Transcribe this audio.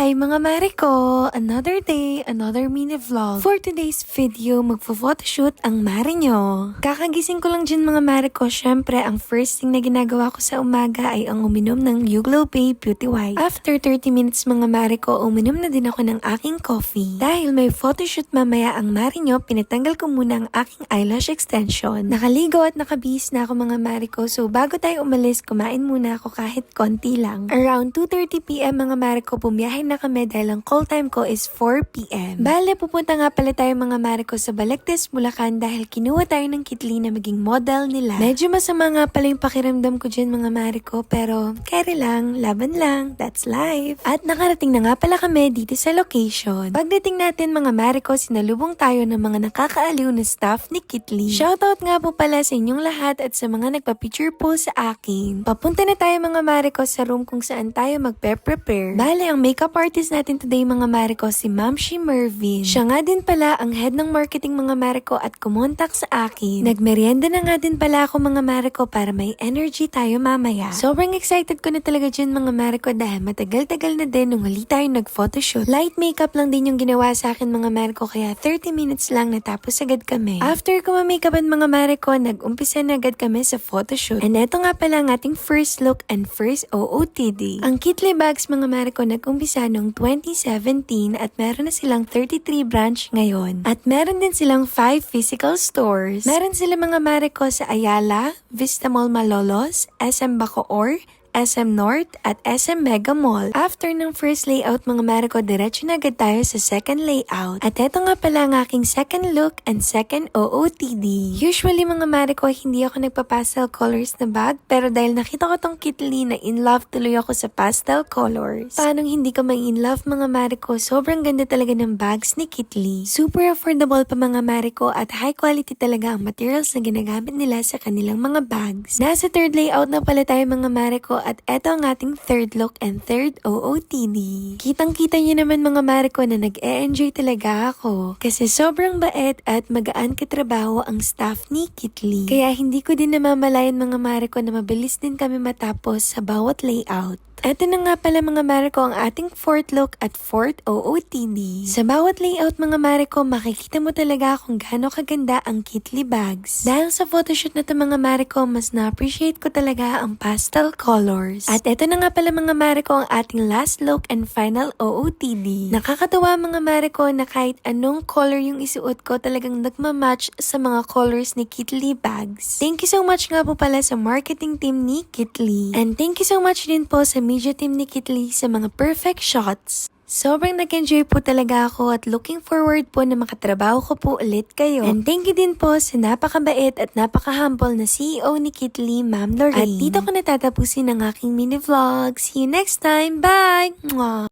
Hi mga mare ko! Another day, another mini vlog. For today's video, magpo-photoshoot ang mare nyo. Kakagising ko lang dyan mga mare ko. Syempre, ang first thing na ginagawa ko sa umaga ay ang uminom ng YouGlow Bae Beauty White. After 30 minutes mga mare ko, uminom na din ako ng aking coffee. Dahil may photoshoot mamaya ang mare nyo, pinatanggal ko muna ang aking eyelash extension. Nakaligo at nakabihis na ako mga mare ko. So bago tayo umalis, kumain muna ako kahit konti lang. Around 2:30 PM mga mare ko, bumiyahe na kami dahil ang call time ko is 4 PM. Bale, pupunta nga pala tayo mga mare ko sa Balagtas, Bulacan dahil kinuha tayo ng kitli na maging model nila. Medyo masama nga pala yung pakiramdam ko dyan mga mare ko, pero carry lang, laban lang, that's life. At nakarating na nga pala kami dito sa location. Pagdating natin mga mare ko, sinalubong tayo ng mga nakakaaliw na staff ni Kitli. Shoutout nga po pala sa inyong lahat at sa mga nagpa-picture po sa akin. Papunta na tayo mga mare ko sa room kung saan tayo magpe-prepare. Bale, ang makeup artist natin today mga mare ko si Ma'am Shi Mervin. Siya nga din pala ang head ng marketing mga mare ko at kumontak sa akin. Nagmerienda na nga din pala ako mga mare ko para may energy tayo mamaya. Sobrang excited ko na talaga dyan mga mare ko dahil matagal-tagal na din nung huli tayo nag-photoshoot. Light makeup lang din yung ginawa sa akin mga mare ko kaya 30 minutes lang natapos agad kami. After ko ma-makeupan mga mare ko, nag-umpisa na agad kami sa photoshoot. And eto nga pala ang ating first look and first OOTD. Ang Kitli bags mga mare ko nag-umpisa noong 2017 at meron na silang 33 branch ngayon. At meron din silang 5 physical stores. Meron sila mga mare ko sa Ayala, Vista Mall Malolos, SM Bacoor, SM North at SM Mega Mall. After ng first layout mga mare ko, diretso na agad tayo sa second layout. At eto nga pala ang aking second look and second OOTD. Usually mga mare ko, hindi ako nagpa-pastel colors na bag, pero dahil nakita ko tong Kitli na in love tuloy ako sa pastel colors. Paano hindi ka may in love mga mare ko? Sobrang ganda talaga ng bags ni Kitli. Super affordable pa mga mare ko at high quality talaga ang materials na ginagamit nila sa kanilang mga bags. Nasa third layout na pala tayo mga mare ko at eto ang ating third look and third OOTD. Kitang-kita nyo naman mga mare ko na nag-e-enjoy talaga ako kasi sobrang bait at magaan katrabaho ang staff ni Kitli. Kaya hindi ko din namamalayan mga mare ko na mabilis din kami matapos sa bawat layout. Eto na nga pala mga mare ko ang ating fourth look at fourth OOTD. Sa bawat layout mga mare ko, makikita mo talaga kung gaano kaganda ang Kitli bags. Dahil sa photoshoot na to mga mare ko, mas na-appreciate ko talaga ang pastel colors. At eto na nga pala mga mare ko ang ating last look and final OOTD. Nakakatawa mga mare ko na kahit anong color yung isuot ko, talagang nagmamatch sa mga colors ni Kitli bags. Thank you so much nga po pala sa marketing team ni Kitli. And thank you so much din po sa media team ni Kitli sa mga perfect shots. Sobrang nag-enjoy po talaga ako at looking forward po na makatrabaho ko po ulit kayo. And thank you din po sa napakabait at napaka-humble na CEO ni Kitli, Ma'am Lorraine. At dito ko natatapusin ang aking mini vlog. See you next time. Bye! Mwah!